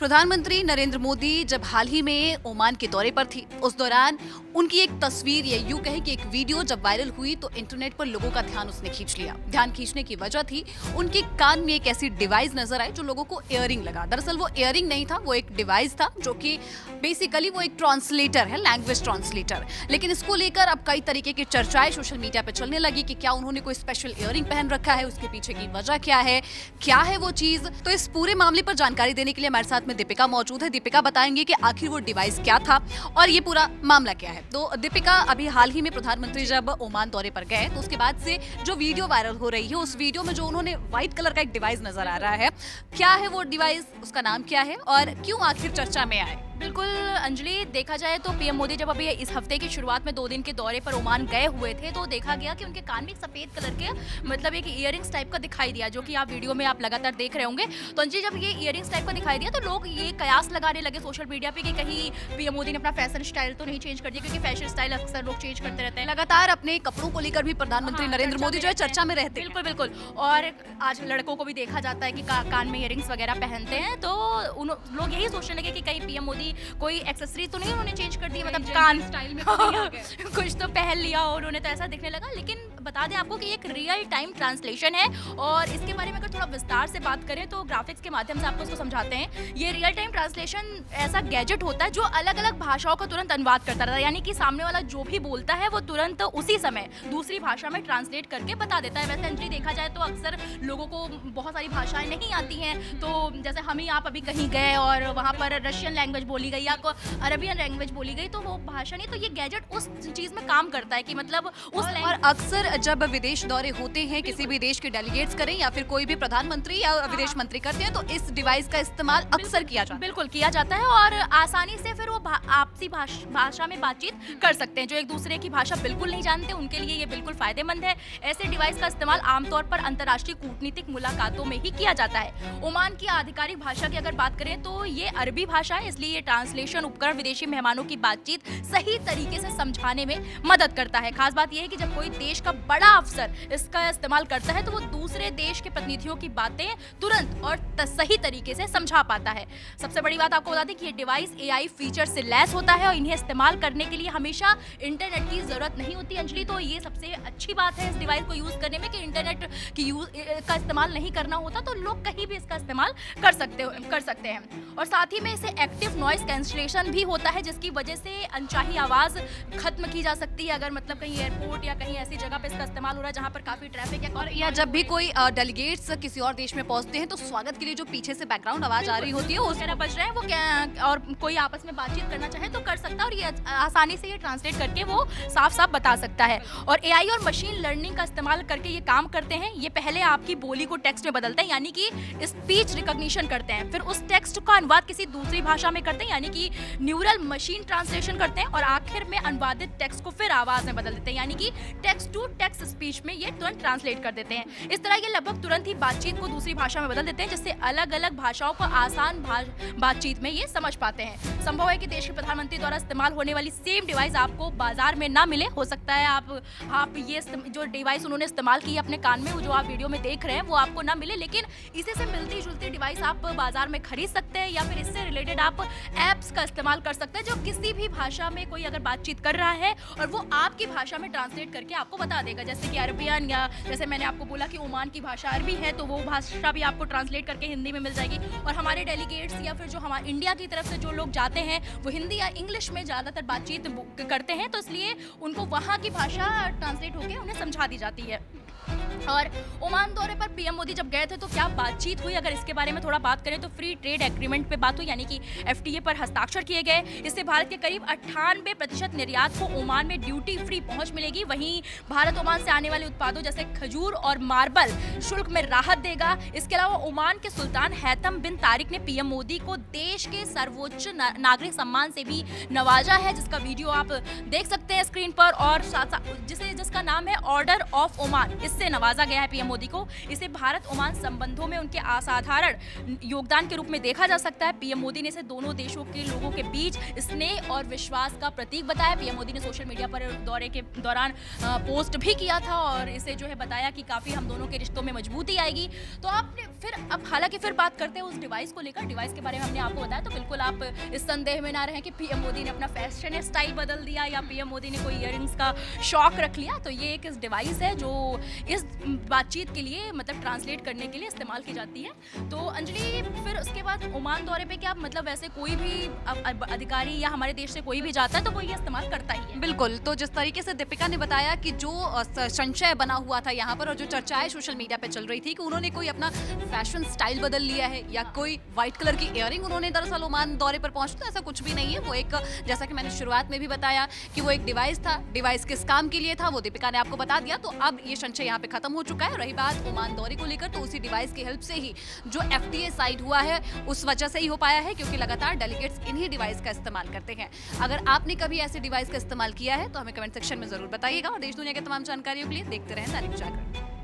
प्रधानमंत्री नरेंद्र मोदी जब हाल ही में ओमान के दौरे पर थी, उस दौरान उनकी एक तस्वीर या यूं कहें कि एक वीडियो जब वायरल हुई तो इंटरनेट पर लोगों का ध्यान उसने खींच लिया। ध्यान खींचने की वजह थी उनके कान में एक ऐसी डिवाइस नजर आई जो लोगों को इयरिंग लगा। दरअसल वो इयरिंग नहीं था, वो एक डिवाइस था जो कि बेसिकली वो एक ट्रांसलेटर है, लैंग्वेज ट्रांसलेटर। लेकिन इसको लेकर अब कई तरीके की चर्चाएं सोशल मीडिया पर चलने लगी कि क्या उन्होंने कोई स्पेशल इयरिंग पहन रखा है, उसके पीछे की वजह क्या है वो चीज। तो इस पूरे मामले पर जानकारी देने के लिए हमारे साथ में दीपिका मौजूद है। दीपिका बताएंगे कि आखिर वो डिवाइस क्या था और ये पूरा मामला क्या है। तो दीपिका, अभी हाल ही में प्रधानमंत्री जब ओमान दौरे पर गए तो उसके बाद से जो वीडियो वायरल हो रही है, उस वीडियो में जो उन्होंने व्हाइट कलर का एक डिवाइस नजर आ रहा है, क्या है वो डिवाइस, उसका नाम क्या है और क्यों आखिर चर्चा में आए? बिल्कुल अंजलि, देखा जाए तो पीएम मोदी जब अभी इस हफ्ते की शुरुआत में 2 दिन के दौरे पर ओमान गए हुए थे तो देखा गया कि उनके कान में एक सफेद कलर के मतलब एक इयरिंग्स टाइप का दिखाई दिया, जो कि आप वीडियो में आप लगातार देख रहे होंगे। तो अंजलि, जब ये इयरिंग्स टाइप का दिखाई दिया तो लोग ये कयास लगाने लगे सोशल मीडिया पे कि कहीं पीएम मोदी ने अपना फैशन स्टाइल तो नहीं चेंज कर दिया, क्योंकि फैशन स्टाइल अक्सर लोग चेंज करते रहते हैं। लगातार अपने कपड़ों को लेकर भी प्रधानमंत्री नरेंद्र मोदी जो है चर्चा में रहते हैं। बिल्कुल बिल्कुल। और आज लड़कों को भी देखा जाता है कि कान में इयरिंग्स वगैरह पहनते हैं, तो लोग यही सोचने लगे कि कहीं पीएम मोदी कोई तो नहीं उन्होंने चेंज कर दी, मतलब कान स्टाइल में कुछ तो पहन लिया और उन्हें तो ऐसा दिखने लगा। लेकिन बता दें आपको कि एक रियल टाइम ट्रांसलेशन है और इसके बारे में अगर थोड़ा विस्तार से बात करें तो ग्राफिक्स के माध्यम से आपको इसको समझाते हैं। ये रियल टाइम ट्रांसलेशन ऐसा गैजेट होता है जो अलग अलग भाषाओं का तुरंत अनुवाद करता रहता है, यानी कि सामने वाला जो भी बोलता है वो तुरंत उसी समय दूसरी भाषा में ट्रांसलेट करके बता देता है। वैसे अंजलि, देखा जाए तो अक्सर लोगों को बहुत सारी भाषाएं नहीं आती हैं, तो जैसे हम ही आप अभी कहीं गए और वहाँ पर रशियन लैंग्वेज बोली गई या अरबियन लैंग्वेज बोली गई, तो वो भाषा नहीं, तो ये गैजेट उस चीज में काम करता है कि मतलब उस और अक्सर जब विदेश दौरे होते हैं, किसी भी देश के डेलीगेट्स करें या फिर कोई भी प्रधानमंत्री या विदेश मंत्री करते हैं, तो इस डिवाइस का इस्तेमाल अक्सर किया जाता है। बिल्कुल किया जाता है और आसानी से फिर वो आपसी भाषा में बातचीत कर सकते हैं। जो एक दूसरे की भाषा बिल्कुल नहीं जानते उनके लिए ये बिल्कुल फायदेमंद है। ऐसे डिवाइस का इस्तेमाल आमतौर पर अंतर्राष्ट्रीय कूटनीतिक मुलाकातों में ही किया जाता है। ओमान की आधिकारिक भाषा की अगर बात करें तो ये अरबी भाषा है, इसलिए ये ट्रांसलेशन उपकरण विदेशी मेहमानों की बातचीत सही तरीके से समझाने में मदद करता है। खास बात यह है कि जब कोई देश का बड़ा अफसर इसका इस्तेमाल करता है तो वो दूसरे देश के प्रतिनिधियों की बातें तुरंत और सही तरीके से समझा पाता है। सबसे बड़ी बात आपको बता दें कि ये डिवाइस एआई फीचर से लैस होता है और इन्हें इस्तेमाल करने के लिए हमेशा इंटरनेट की जरूरत नहीं होती अंजलि। तो ये सबसे अच्छी बात है इस डिवाइस को यूज करने में कि इंटरनेट की का इस्तेमाल नहीं करना होता, तो लोग कहीं भी इसका इस्तेमाल कर सकते हैं। और साथ ही में इसे एक्टिव नॉइस कैंसलेशन भी होता है, जिसकी वजह से अनचाही आवाज खत्म की जा सकती है। अगर मतलब कहीं एयरपोर्ट या कहीं ऐसी जगह पे इसका इस्तेमाल हो रहा है जहाँ पर काफी ट्रैफिक है, और या जब भी कोई डेलीगेट्स किसी और देश में पहुंचते हैं तो स्वागत के लिए जो पीछे से बैकग्राउंड आवाज आ रही होती है उसमें बज रहे हैं वो क्या, और कोई आपस में बातचीत करना चाहे तो कर सकता है और ये आसानी से ये ट्रांसलेट करके वो साफ साफ बता सकता है। और एआई और मशीन लर्निंग का इस्तेमाल करके ये काम करते हैं। ये पहले आपकी बोली को टेक्स्ट में बदलते हैं, यानी कि स्पीच रिकॉग्निशन करते हैं, फिर उस टेक्स्ट का अनुवाद किसी दूसरी भाषा में करते हैं, यानी कि न्यूरल मशीन ट्रांसलेशन करते हैं, और आखिर में अनुवादित टेक्स्ट को फिर आवाज में बदल देते हैं, यानी कि टेक्स्ट टू टेक्स्ट स्पीच में ये तुरंत ट्रांसलेट कर देते हैं। इस तरह ये लगभग तुरंत ही बातचीत को दूसरी भाषा में बदल देते हैं, जिससे अलग अलग भाषाओं को आसान बातचीत में ये समझ पाते हैं। संभव है कि देश के प्रधानमंत्री द्वारा इस्तेमाल होने वाली सेम डिवाइस आपको बाजार में ना मिले, हो सकता है आप ये जो डिवाइस उन्होंने इस्तेमाल की अपने कान में, वो जो आप वीडियो में देख रहे हैं वो आपको ना मिले, लेकिन इसी से मिलती जुलती डिवाइस आप बाजार में खरीद सकते हैं या फिर इससे रिलेटेड आप एप्स का इस्तेमाल कर सकते हैं जो किसी भी भाषा में कोई अगर बातचीत कर रहा है और वो आपकी भाषा में ट्रांसलेट करके आपको बता देगा। जैसे कि अरबियन, या जैसे मैंने आपको बोला कि ओमान की भाषा अरबी है, तो वो भाषा भी आपको ट्रांसलेट करके हिंदी में मिल जाएगी। और हमारे डेलीगेट्स या फिर जो हमारे इंडिया की तरफ से जो लोग जाते हैं वो हिंदी या इंग्लिश में ज़्यादातर बातचीत करते हैं, तो इसलिए उनको वहाँ की भाषा ट्रांसलेट होकर उन्हें समझा दी जाती है। और ओमान दौरे पर पीएम मोदी जब गए थे तो क्या बातचीत हुई, अगर इसके बारे में थोड़ा बात करें तो फ्री ट्रेड एग्रीमेंट पे बात हुई, यानी कि एफटीए पर हस्ताक्षर किए गए। इससे भारत के करीब 98% निर्यात को ओमान में ड्यूटी फ्री पहुंच मिलेगी। वहीं भारत ओमान से आने वाले उत्पादों जैसे खजूर और मार्बल शुल्क में राहत देगा। इसके अलावा ओमान के सुल्तान हैतम बिन तारिक ने पीएम मोदी को देश के सर्वोच्च नागरिक सम्मान से भी नवाजा है, जिसका वीडियो आप देख सकते हैं स्क्रीन पर, और जिसका नाम है ऑर्डर ऑफ ओमान, इससे नवाजा नवाजा गया है पीएम मोदी को। इसे भारत ओमान संबंधों में उनके असाधारण योगदान के रूप में देखा जा सकता है। पीएम मोदी ने इसे दोनों देशों के लोगों के बीच स्नेह और विश्वास का प्रतीक बताया। पीएम मोदी ने सोशल मीडिया पर दौरे के दौरान पोस्ट भी किया था और इसे जो है बताया कि काफ़ी हम दोनों के रिश्तों में मजबूती आएगी। तो आपने फिर अब हालांकि फिर बात करते हैं उस डिवाइस को लेकर। डिवाइस के बारे में हमने आपको बताया, तो बिल्कुल आप इस संदेह में ना रहें कि पीएम मोदी ने अपना फैशन स्टाइल बदल दिया या पीएम मोदी ने कोई ईयरिंग्स का शौक रख लिया। तो ये एक डिवाइस है जो इस बातचीत के लिए मतलब ट्रांसलेट करने के लिए इस्तेमाल की जाती है। तो अंजलि, फिर उसके बाद ओमान दौरे पे क्या मतलब वैसे कोई भी अधिकारी या हमारे देश से कोई भी जाता है तो वो ये इस्तेमाल करता ही है? बिल्कुल। तो जिस तरीके से दीपिका ने बताया कि जो संशय बना हुआ था यहाँ पर और जो चर्चाएं सोशल मीडिया पे चल रही थी कि उन्होंने कोई अपना फैशन स्टाइल बदल लिया है या कोई व्हाइट कलर की इयरिंग उन्होंने दरअसल ओमान दौरे पर पहुंचते, ऐसा कुछ भी नहीं है। वो एक, जैसा कि मैंने शुरुआत में भी बताया कि वो एक डिवाइस था। डिवाइस किस काम के लिए था वो दीपिका ने आपको बता दिया। तो अब ये संशय यहाँ पे खत्म हो चुका है। रही बात ओमान दौरे को लेकर, तो उसी डिवाइस की हेल्प से ही जो FTA साइड हुआ है उस वजह से ही हो पाया है, क्योंकि लगातार डेलीगेट्स इन्हीं डिवाइस का इस्तेमाल करते हैं। अगर आपने कभी ऐसे डिवाइस का इस्तेमाल किया है तो हमें कमेंट सेक्शन में जरूर बताइएगा और देश दुनिया के तमाम जानकारियों के लिए देखते रहें दैनिक जागरण।